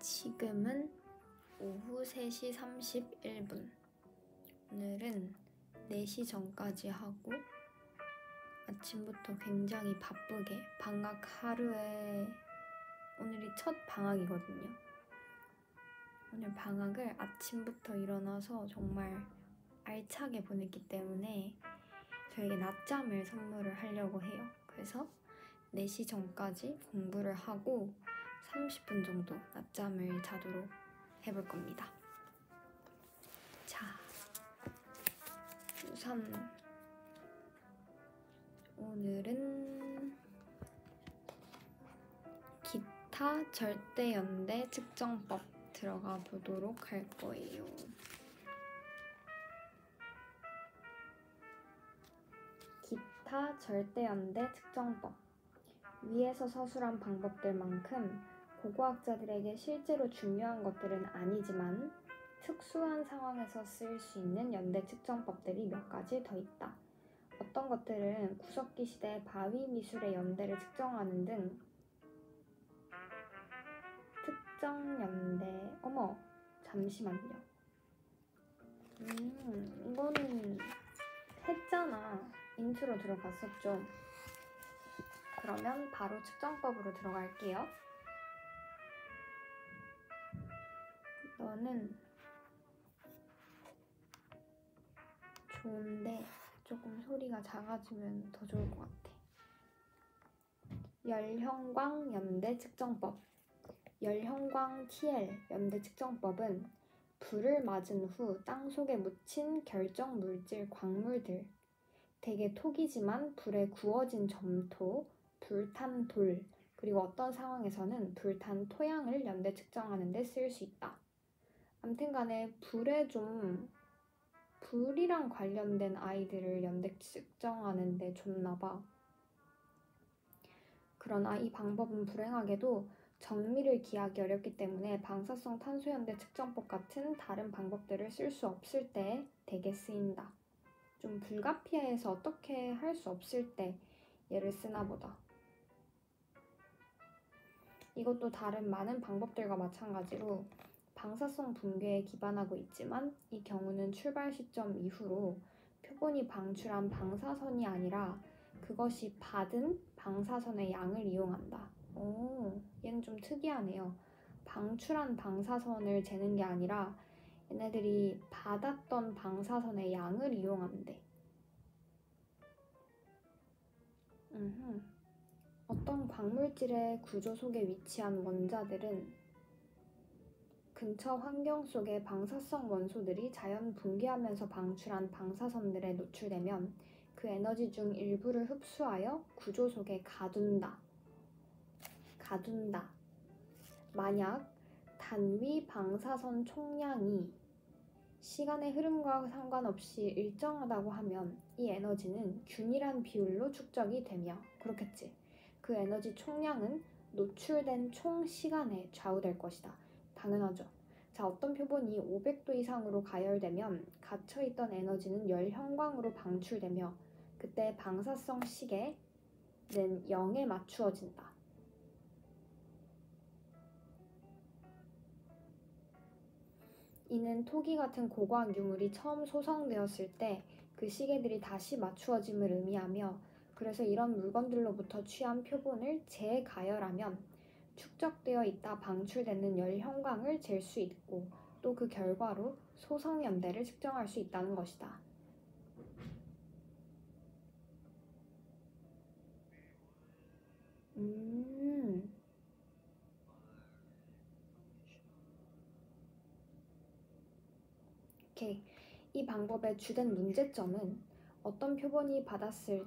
지금은 오후 3시 31분. 오늘은 4시 전까지 하고 아침부터 굉장히 바쁘게 방학 하루에 오늘이 첫 방학이거든요. 오늘 방학을 아침부터 일어나서 정말 알차게 보냈기 때문에 저에게 낮잠을 선물을 하려고 해요. 그래서 4시 전까지 공부를 하고 30분 정도 낮잠을 자도록 해볼 겁니다. 자, 우선 오늘은 기타 절대연대 측정법 들어가 보도록 할 거예요. 기타 절대연대 측정법. 위에서 서술한 방법들만큼 고고학자들에게 실제로 중요한 것들은 아니지만 특수한 상황에서 쓸 수 있는 연대 측정법들이 몇 가지 더 있다. 어떤 것들은 구석기 시대 바위 미술의 연대를 측정하는 등 특정 연대. 어머, 잠시만요. 이거는 했잖아. 인트로 들어갔었죠. 그러면 바로 측정법으로 들어갈게요. 너는 좋은데 조금 소리가 작아지면 더 좋을 것 같아. 열형광 연대 측정법. 열형광 TL 연대 측정법은 불을 맞은 후 땅속에 묻힌 결정 물질 광물들, 대개 톡이지만 불에 구워진 점토, 불탄 돌, 그리고 어떤 상황에서는 불탄 토양을 연대 측정하는 데 쓸 수 있다. 아무튼 간에 불이랑 관련된 아이들을 연대 측정하는 데 좋나봐. 그러나 이 방법은 불행하게도 정밀을 기하기 어렵기 때문에 방사성 탄소 연대 측정법 같은 다른 방법들을 쓸 수 없을 때 대개 쓰인다. 좀 불가피해서 어떻게 할 수 없을 때 얘를 쓰나 보다. 이것도 다른 많은 방법들과 마찬가지로 방사성 붕괴에 기반하고 있지만 이 경우는 출발 시점 이후로 표본이 방출한 방사선이 아니라 그것이 받은 방사선의 양을 이용한다. 오, 얘는 좀 특이하네요. 방출한 방사선을 재는 게 아니라 얘네들이 받았던 방사선의 양을 이용한대. 어떤 광물질의 구조 속에 위치한 원자들은 근처 환경 속의 방사성 원소들이 자연 붕괴하면서 방출한 방사선들에 노출되면 그 에너지 중 일부를 흡수하여 구조 속에 가둔다. 만약 단위 방사선 총량이 시간의 흐름과 상관없이 일정하다고 하면 이 에너지는 균일한 비율로 축적이 되며, 그렇겠지. 그 에너지 총량은 노출된 총 시간에 좌우될 것이다. 당연하죠. 자, 어떤 표본이 500도 이상으로 가열되면 갇혀있던 에너지는 열형광으로 방출되며 그때 방사성 시계는 0에 맞추어진다. 이는 토기 같은 고고학 유물이 처음 소성되었을 때 그 시계들이 다시 맞추어짐을 의미하며, 그래서 이런 물건들로부터 취한 표본을 재가열하면 축적되어 있다 방출되는 열형광을 잴 수 있고 또 그 결과로 소성연대를 측정할 수 있다는 것이다. 오케이. 이 방법의 주된 문제점은 어떤 표본이 받았을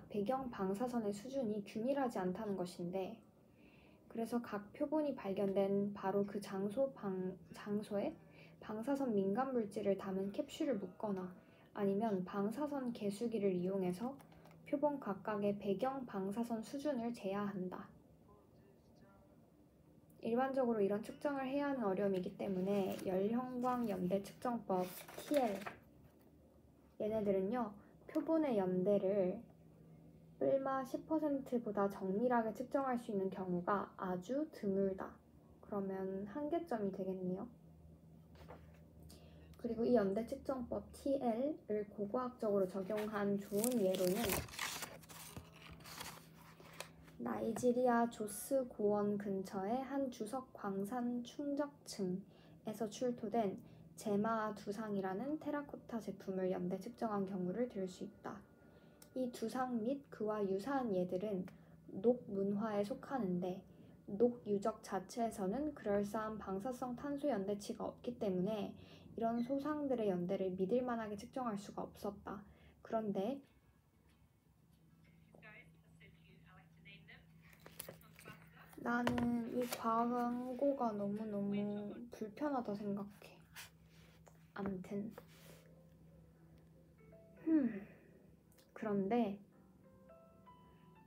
배경 방사선의 수준이 균일하지 않다는 것인데, 그래서 각 표본이 발견된 바로 그 장소에 방사선 민감 물질을 담은 캡슐을 묶거나 아니면 방사선 개수기를 이용해서 표본 각각의 배경 방사선 수준을 재야 한다. 일반적으로 이런 측정을 해야 하는 어려움이기 때문에 열형광 연대 측정법 TL, 얘네들은요 표본의 연대를 뿔마 10%보다 정밀하게 측정할 수 있는 경우가 아주 드물다. 그러면 한계점이 되겠네요. 그리고 이 연대 측정법 TL을 고고학적으로 적용한 좋은 예로는 나이지리아 조스 고원 근처의 한 주석 광산 충적층에서 출토된 제마아 두상이라는 테라코타 제품을 연대 측정한 경우를 들 수 있다. 이 두상 및 그와 유사한 예들은 녹 문화에 속하는데 녹 유적 자체에서는 그럴싸한 방사성 탄소 연대치가 없기 때문에 이런 소상들의 연대를 믿을 만하게 측정할 수가 없었다. 그런데 나는 이 광고가 너무너무 불편하다 생각해. 암튼 그런데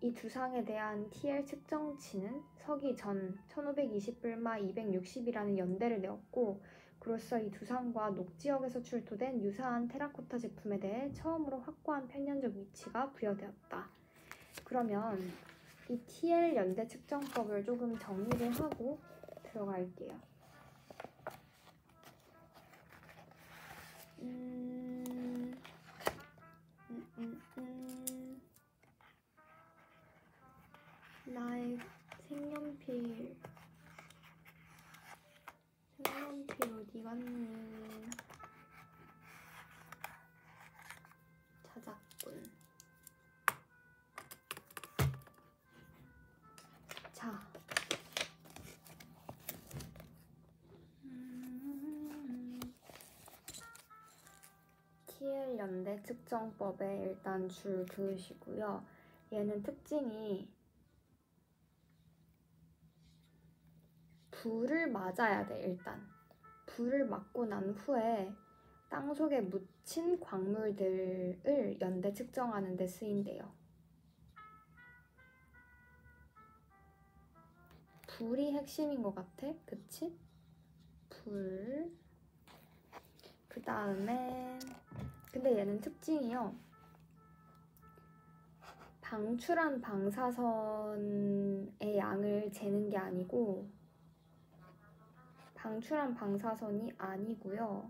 이 두상에 대한 TL 측정치는 서기 전 1520불마 260이라는 연대를 내었고 그로써 이 두상과 녹지역에서 출토된 유사한 테라코타 제품에 대해 처음으로 확고한 편견적 위치가 부여되었다. 그러면 이 TL 연대 측정법을 조금 정리를 하고 들어갈게요. 나의 색연필 어디 갔니? 찾았군. 자, TL 연대 측정법에 일단 줄 그으시고요. 얘는 특징이 불을 맞아야 돼. 일단 불을 맞고 난 후에 땅속에 묻힌 광물들을 연대 측정하는 데 쓰인대요. 불이 핵심인 것 같아, 그치? 불. 그 다음에 근데 얘는 특징이요. 방출한 방사선의 양을 재는 게 아니고 방출한 방사선이 아니고요.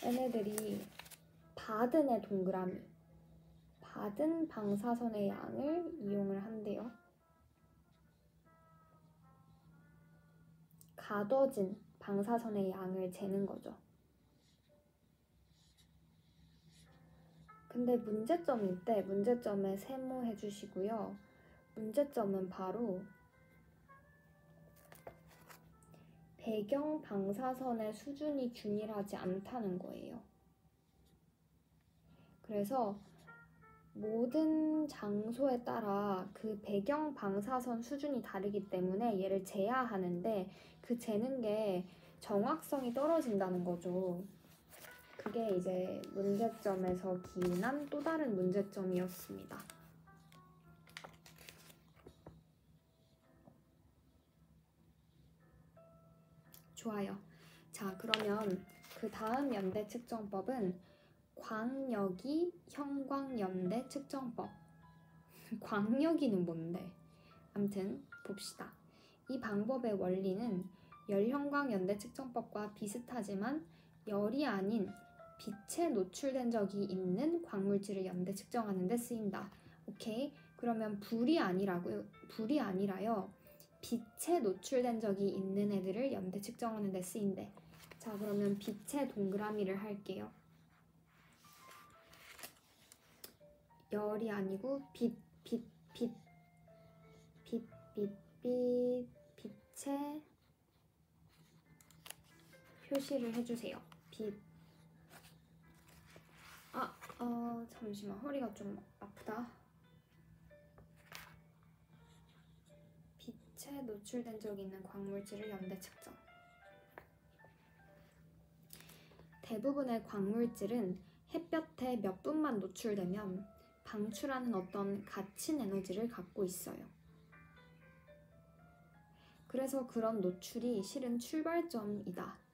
얘네들이 받은 애 동그라미 받은 방사선의 양을 이용을 한대요. 가둬진 방사선의 양을 재는 거죠. 근데 문제점이 있대. 문제점에 세모해 주시고요. 문제점은 바로 배경 방사선의 수준이 균일하지 않다는 거예요. 그래서 모든 장소에 따라 그 배경 방사선 수준이 다르기 때문에 얘를 재야 하는데 그 재는 게 정확성이 떨어진다는 거죠. 그게 이제 문제점에서 기인한 또 다른 문제점이었습니다. 좋아요. 자, 그러면 그 다음 연대 측정법은 광역이 형광연대 측정법. 광역이는 뭔데? 암튼 봅시다. 이 방법의 원리는 열형광연대 측정법과 비슷하지만 열이 아닌 빛에 노출된 적이 있는 광물질을 연대 측정하는 데 쓰인다. 오케이? 그러면 불이 아니라요. 빛에 노출된 적이 있는 애들을 연대 측정하는 데 쓰인대. 자, 그러면 빛의 동그라미를 할게요. 열이 아니고 빛에 표시를 해주세요. 잠시만, 허리가 좀 아프다. 빛에 노출된 적이 있는 광물질을 연대 측정. 대부분의 광물질은 햇볕에 몇 분만 노출되면 방출하는 어떤 갇힌 에너지를 갖고 있어요. 그래서 그런 노출이 실은 출발점이다.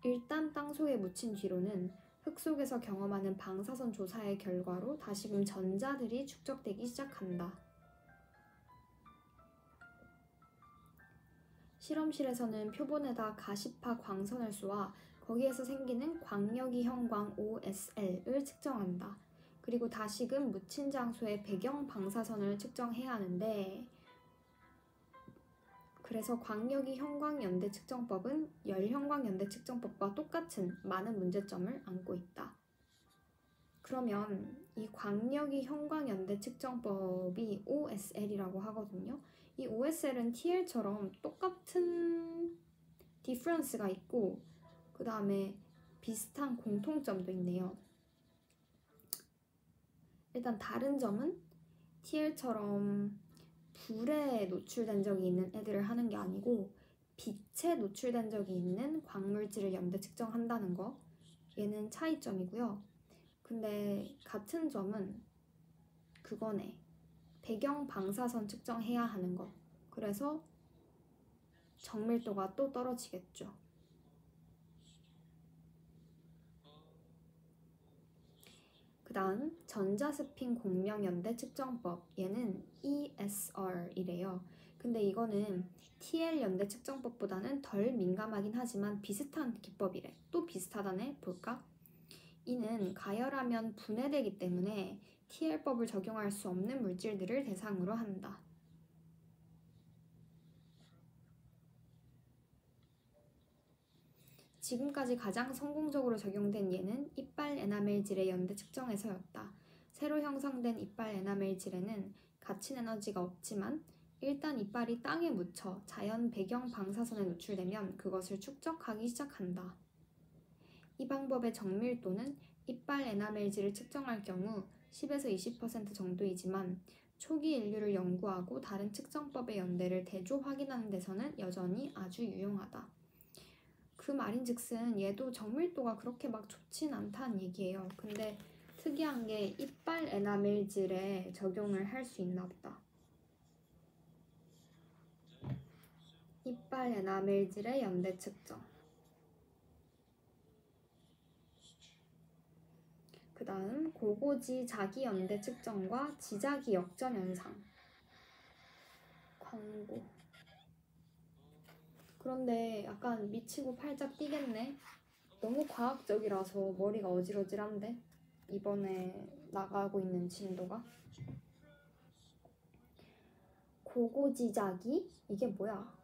일단 땅속에 묻힌 뒤로는 흙 속에서 경험하는 방사선 조사의 결과로 다시금 전자들이 축적되기 시작한다. 실험실에서는 표본에다 가시파 광선을 쏘아 거기에서 생기는 광력이 형광 OSL을 측정한다. 그리고 다시금 묻힌 장소의 배경 방사선을 측정해야 하는데, 그래서 광력이 형광연대 측정법은 열형광연대 측정법과 똑같은 많은 문제점을 안고 있다. 그러면 이 광력이 형광연대 측정법이 OSL이라고 하거든요. 이 OSL은 TL처럼 똑같은 디퍼런스가 있고 그 다음에 비슷한 공통점도 있네요. 일단 다른 점은 TL처럼 불에 노출된 적이 있는 애들을 하는 게 아니고 빛에 노출된 적이 있는 광물질을 연대 측정한다는 거, 얘는 차이점이고요. 근데 같은 점은 그거네. 배경 방사선 측정해야 하는 거. 그래서 정밀도가 또 떨어지겠죠. 그 다음 전자스핀 공명연대 측정법, 얘는 ESR이래요. 근데 이거는 TL 연대 측정법보다는 덜 민감하긴 하지만 비슷한 기법이래. 또 비슷하다네? 볼까? 이는 가열하면 분해되기 때문에 TL법을 적용할 수 없는 물질들을 대상으로 한다. 지금까지 가장 성공적으로 적용된 예는 이빨 에나멜질의 연대 측정에서였다. 새로 형성된 이빨 에나멜질에는 갇힌 에너지가 없지만 일단 이빨이 땅에 묻혀 자연 배경 방사선에 노출되면 그것을 축적하기 시작한다. 이 방법의 정밀도는 이빨 에나멜질을 측정할 경우 10에서 20% 정도이지만 초기 인류를 연구하고 다른 측정법의 연대를 대조 확인하는 데서는 여전히 아주 유용하다. 그 말인즉슨 얘도 정밀도가 그렇게 막 좋진 않다는 얘기예요. 근데 특이한 게 이빨 에나멜질에 적용을 할 수 있나 보다. 이빨 에나멜질의 연대 측정. 그 다음 고고지 자기 연대 측정과 지자기 역전 현상. 광고. 그런데 약간 미치고 팔짝 뛰겠네. 너무 과학적이라서 머리가 어질어질한데, 이번에 나가고 있는 진도가. 고고지자기? 이게 뭐야?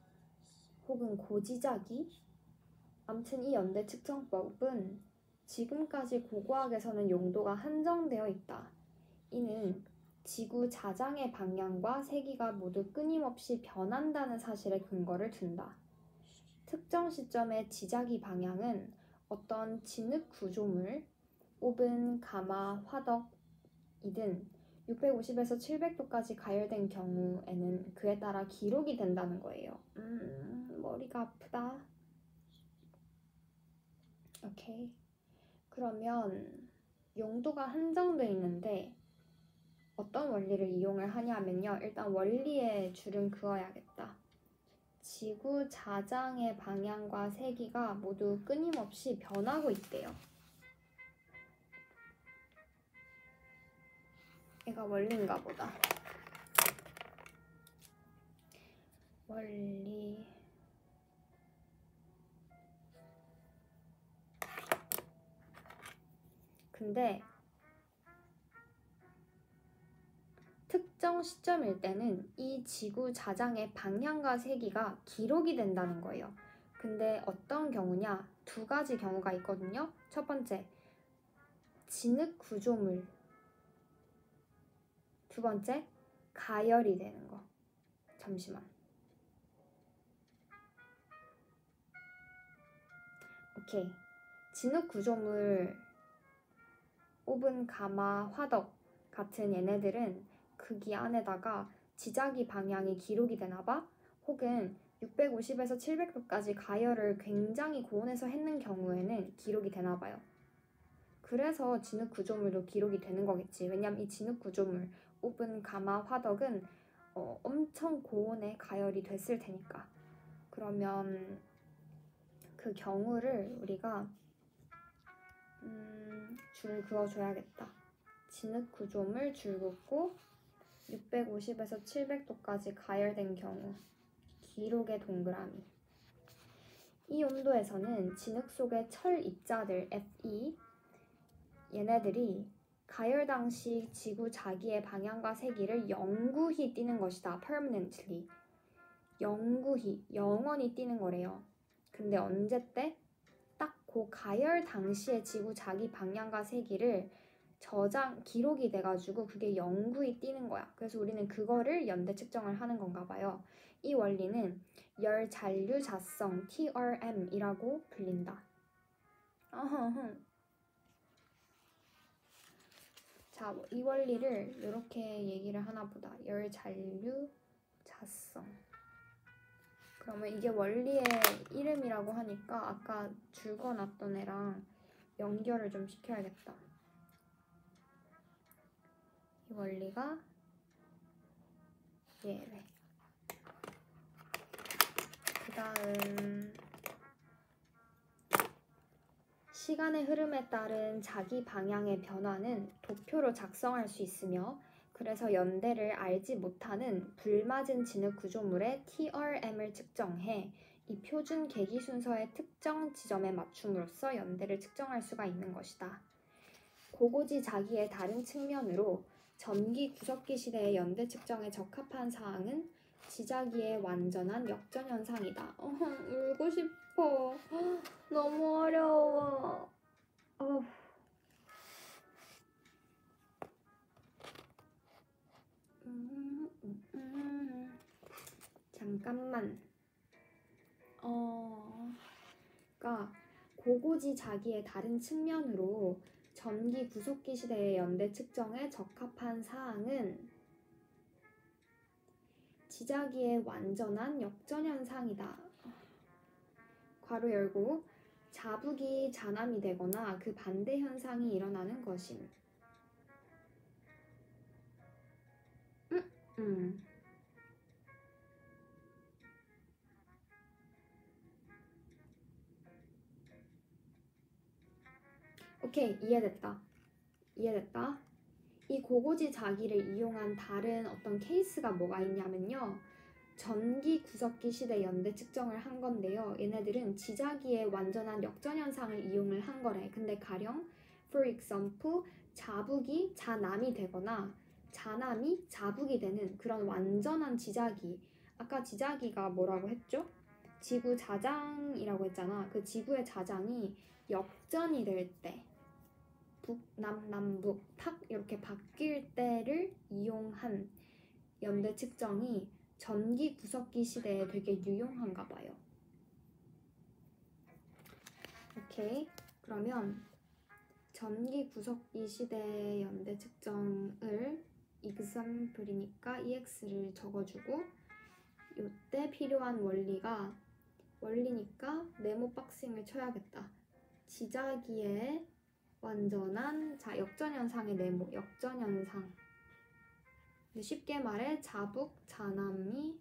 혹은 고지자기? 암튼 이 연대 측정법은 지금까지 고고학에서는 용도가 한정되어 있다. 이는 지구 자장의 방향과 세기가 모두 끊임없이 변한다는 사실에 근거를 둔다. 특정 시점의 지자기 방향은 어떤 진흙 구조물, 오븐, 가마, 화덕이든 650에서 700도까지 가열된 경우에는 그에 따라 기록이 된다는 거예요. 머리가 아프다. 오케이. 그러면 용도가 한정되어 있는데 어떤 원리를 이용을 하냐면요. 일단 원리에 줄은 그어야겠다. 지구 자장의 방향과 세기가 모두 끊임없이 변하고 있대요. 얘가 원리인가 보다. 원리. 근데 특정 시점일 때는 이 지구 자장의 방향과 세기가 기록이 된다는 거예요. 근데 어떤 경우냐? 두 가지 경우가 있거든요. 첫 번째, 진흙 구조물. 두 번째, 가열이 되는 거. 잠시만. 오케이. 진흙 구조물, 오븐, 가마, 화덕 같은 얘네들은 크기 안에다가 지자기 방향이 기록이 되나봐. 혹은 650에서 700도까지 가열을 굉장히 고온에서 했는 경우에는 기록이 되나봐요. 그래서 진흙 구조물도 기록이 되는 거겠지. 왜냐면 이 진흙 구조물, 오븐, 가마, 화덕은 엄청 고온에 가열이 됐을 테니까. 그러면 그 경우를 우리가 줄 그어줘야겠다. 진흙 구조물 줄 긋고 650에서 700도까지 가열된 경우 기록의 동그라미. 이 온도에서는 진흙 속의 철 입자들 Fe 얘네들이 가열 당시 지구 자기의 방향과 세기를 영구히 뛰는 것이다. permanently. 영구히, 영원히 뛰는 거래요. 근데 언제 때? 딱 그 가열 당시에 지구 자기 방향과 세기를 기록이 돼가지고 그게 영구히 뛰는 거야. 그래서 우리는 그거를 연대 측정을 하는 건가 봐요. 이 원리는 열 잔류 자성 TRM이라고 불린다. 자, 이 원리를 이렇게 얘기를 하나 보다. 열 잔류 자성. 그러면 이게 원리의 이름이라고 하니까 아까 줄거놨던 애랑 연결을 좀 시켜야겠다. 이 원리가 얘래. 그 다음 시간의 흐름에 따른 자기 방향의 변화는 도표로 작성할 수 있으며 그래서 연대를 알지 못하는 불맞은 진흙 구조물의 TRM을 측정해 이 표준 계기 순서의 특정 지점에 맞춤으로써 연대를 측정할 수가 있는 것이다. 고고지 자기의 다른 측면으로 전기 구석기 시대의 연대 측정에 적합한 사항은 지자기의 완전한 역전 현상이다. 울고 싶어. 너무 어려워. 잠깐만. 그러니까 고고지 자기의 다른 측면으로 전기 구속기 시대의 연대 측정에 적합한 사항은 지자기의 완전한 역전 현상이다. 괄호 열고 자북이 잔암이 되거나 그 반대 현상이 일어나는 것임. 오케이, 이해됐다. 이 고고지 자기를 이용한 다른 어떤 케이스가 뭐가 있냐면요. 전기 구석기 시대 연대 측정을 한 건데요. 얘네들은 지자기의 완전한 역전 현상을 이용을 한 거래. 근데 가령 for example 자북이 잔암이 되거나 잔암이 자북이 되는 그런 완전한 지자기. 아까 지자기가 뭐라고 했죠? 지구 자장이라고 했잖아. 그 지구의 자장이 역전이 될 때 북남 남북 탁 이렇게 바뀔 때를 이용한 연대 측정이 전기 구석기 시대에 되게 유용한가 봐요. 오케이. 그러면 전기 구석기 시대의 연대 측정을 example이니까 ex를 적어주고 이때 필요한 원리니까 네모 박싱을 쳐야겠다. 지자기의 완전한 역전현상의 네모, 역전현상. 쉽게 말해 자북, 잔암이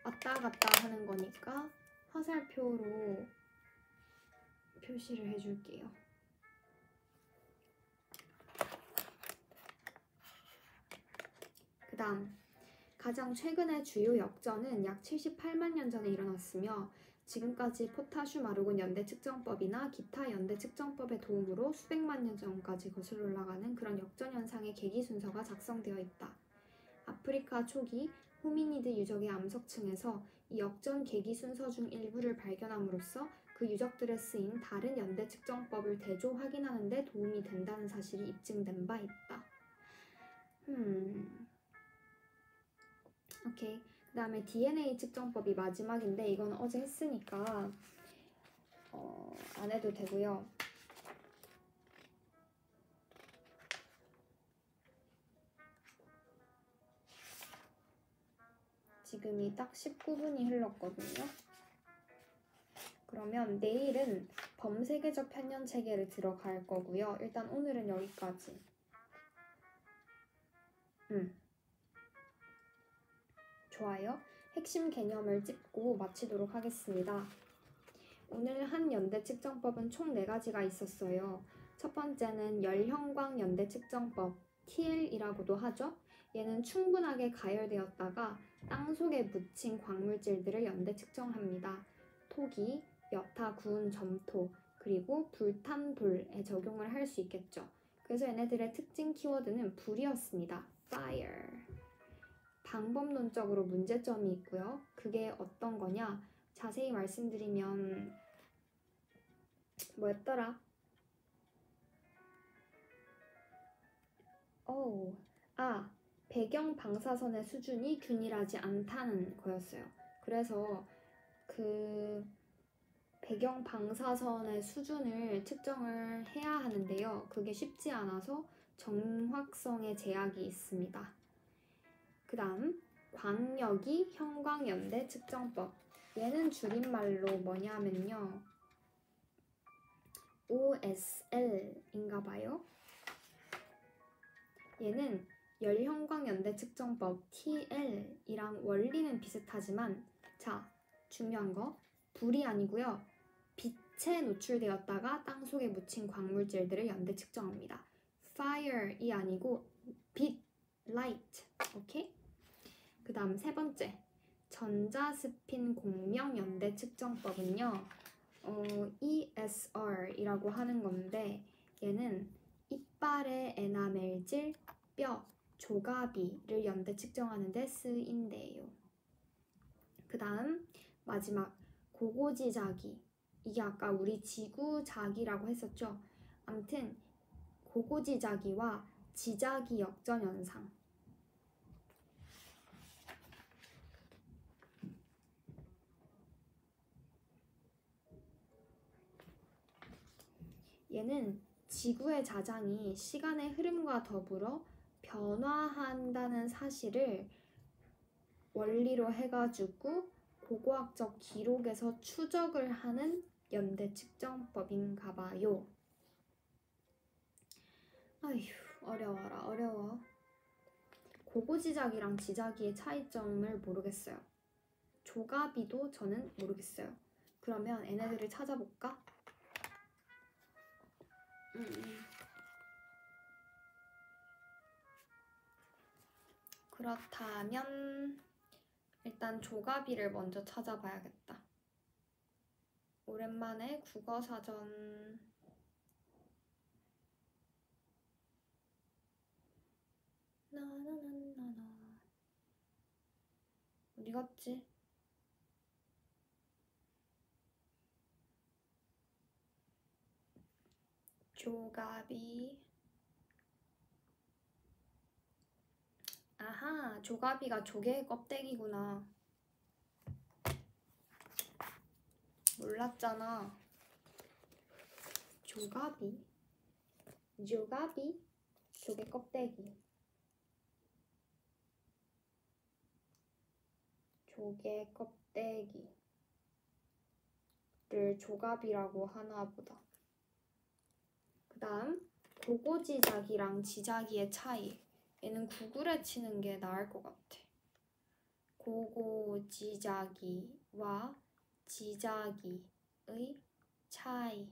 왔다 갔다 하는 거니까 화살표로 표시를 해줄게요. 그 다음 가장 최근의 주요 역전은 약 78만 년 전에 일어났으며 지금까지 포타슘 아르곤 연대 측정법이나 기타 연대 측정법의 도움으로 수백만 년 전까지 거슬러 올라가는 그런 역전 현상의 계기 순서가 작성되어 있다. 아프리카 초기 호미니드 유적의 암석층에서 이 역전 계기 순서 중 일부를 발견함으로써 그 유적들에 쓰인 다른 연대 측정법을 대조 확인하는 데 도움이 된다는 사실이 입증된 바 있다. 오케이. 그 다음에 DNA 측정법이 마지막인데 이건 어제 했으니까 안 해도 되고요. 지금이 딱 19분이 흘렀거든요. 그러면 내일은 범세계적 편년 체계를 들어갈 거고요. 일단 오늘은 여기까지. 좋아요. 핵심 개념을 짚고 마치도록 하겠습니다. 오늘 한 연대 측정법은 총 4가지가 있었어요. 첫 번째는 열형광 연대 측정법, TL이라고도 하죠. 얘는 충분하게 가열되었다가 땅 속에 묻힌 광물질들을 연대 측정합니다. 토기, 여타 구운 점토, 그리고 불탄 돌에 적용을 할 수 있겠죠. 그래서 얘네들의 특징 키워드는 불이었습니다. fire. 방법론적으로 문제점이 있고요. 그게 어떤 거냐? 자세히 말씀드리면 뭐였더라? 배경 방사선의 수준이 균일하지 않다는 거였어요. 그래서 그 배경 방사선의 수준을 측정을 해야 하는데요. 그게 쉽지 않아서 정확성에 제약이 있습니다. 그 다음 광역이 형광연대 측정법. 얘는 줄임말로 뭐냐면요. OSL인가 봐요. 얘는 열형광연대 측정법 TL이랑 원리는 비슷하지만 자, 중요한 거 불이 아니고요. 빛에 노출되었다가 땅 속에 묻힌 광물질들을 연대 측정합니다. fire이 아니고 빛, light. 오케이? 그 다음 세 번째 전자스핀 공명 연대 측정법은요. ESR이라고 하는 건데 얘는 이빨의 에나멜질, 뼈, 조가비를 연대 측정하는 데 쓰인대요. 그 다음 마지막 고고지자기. 이게 아까 우리 지구자기라고 했었죠. 아무튼 고고지자기와 지자기 역전 현상. 얘는 지구의 자장이 시간의 흐름과 더불어 변화한다는 사실을 원리로 해가지고 고고학적 기록에서 추적을 하는 연대 측정법인가 봐요. 아휴, 어려워라, 어려워. 고고지자기랑 지자기의 차이점을 모르겠어요. 조가비도 저는 모르겠어요. 그러면 얘네들을 찾아볼까? 그렇다면 일단 조가비를 먼저 찾아봐야겠다. 오랜만에 국어사전. 나나나나나 어디 갔지? 조가비. 아하, 조가비가 조개의 껍데기구나. 몰랐잖아. 조가비. 조가비. 조개 껍데기. 조개 껍데기를 조가비라고 하나 보다. 그 다음 고고지자기랑 지자기의 차이. 얘는 구글에 치는 게 나을 것 같아. 고고지자기와 지자기의 차이.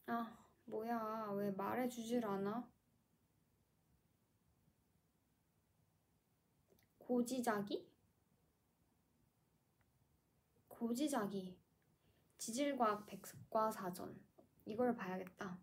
아, 뭐야. 왜 말해주질 않아? 고지자기? 고지자기. 지질과학 백과사전. 이걸 봐야겠다.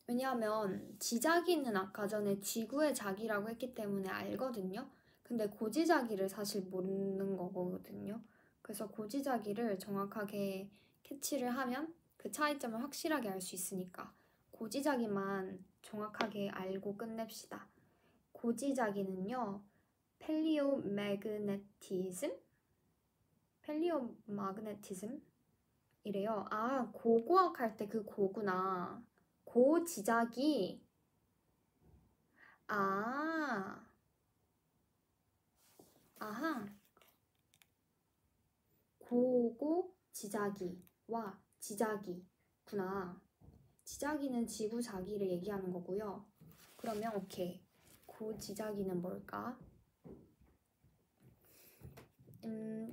왜냐하면 지자기는 아까 전에 지구의 자기라고 했기 때문에 알거든요. 근데 고지자기를 사실 모르는 거거든요. 그래서 고지자기를 정확하게 캐치를 하면 그 차이점을 확실하게 알 수 있으니까 고지자기만 정확하게 알고 끝냅시다. 고지자기는요. 펠리오마그네티즘? 이래요. 아, 고고학 할 때 그 고구나. 고지자기. 아하. 고고지자기와 지자기구나. 지자기는 지구 자기를 얘기하는 거고요. 그러면 오케이. 고지자기는 뭘까?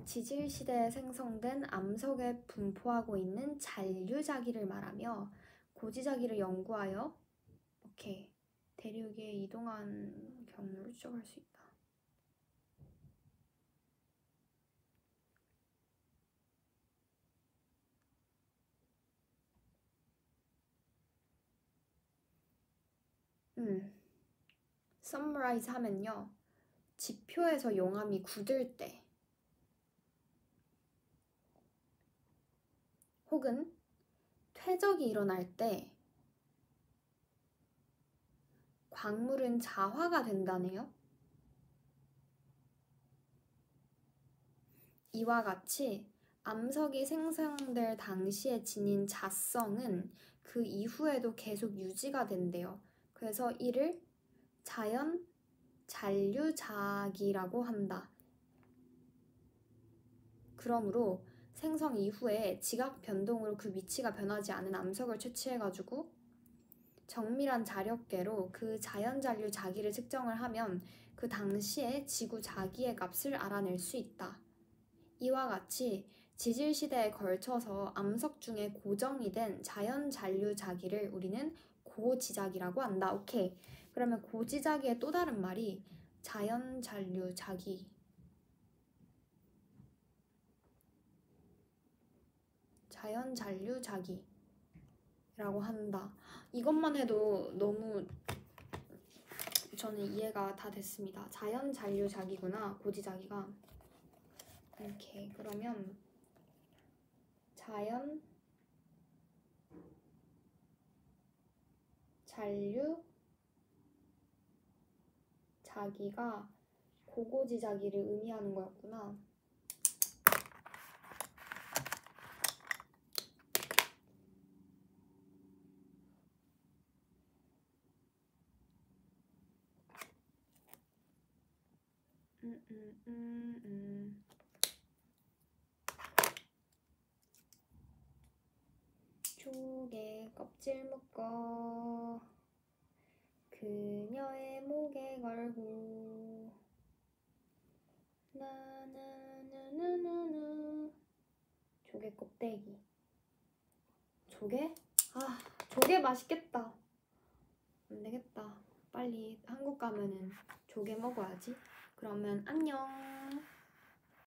지질시대에 생성된 암석에 분포하고 있는 잔류자기를 말하며 고지자기를 연구하여 오케이. 대륙에 이동한 경로를 추적할 수 있다. summarize 하면요. 지표에서 용암이 굳을 때 혹은 퇴적이 일어날 때 광물은 자화가 된다네요. 이와 같이 암석이 생성될 당시에 지닌 자성은 그 이후에도 계속 유지가 된대요. 그래서 이를 자연 잔류자기라고 한다. 그러므로 생성 이후에 지각 변동으로 그 위치가 변하지 않은 암석을 채취해가지고 정밀한 자력계로 그 자연 잔류 자기를 측정을 하면 그 당시에 지구 자기의 값을 알아낼 수 있다. 이와 같이 지질 시대에 걸쳐서 암석 중에 고정이 된 자연 잔류 자기를 우리는 고지자기라고 한다. 오케이. 그러면 고지자기의 또 다른 말이 자연 잔류 자기. 자연 잔류 자기라고 한다. 이것만 해도 너무 저는 이해가 다 됐습니다. 자연 잔류 자기구나. 고지자기가. 오케이. 그러면 자연 잔류 자기가 고고지자기를 의미하는 거였구나. 조개 껍질 묶어 그녀의 목에 걸고 나나나나나나 조개 껍데기. 조개? 아, 조개 맛있겠다. 안 되겠다. 빨리 한국 가면은 조개 먹어야지. 그러면 안녕.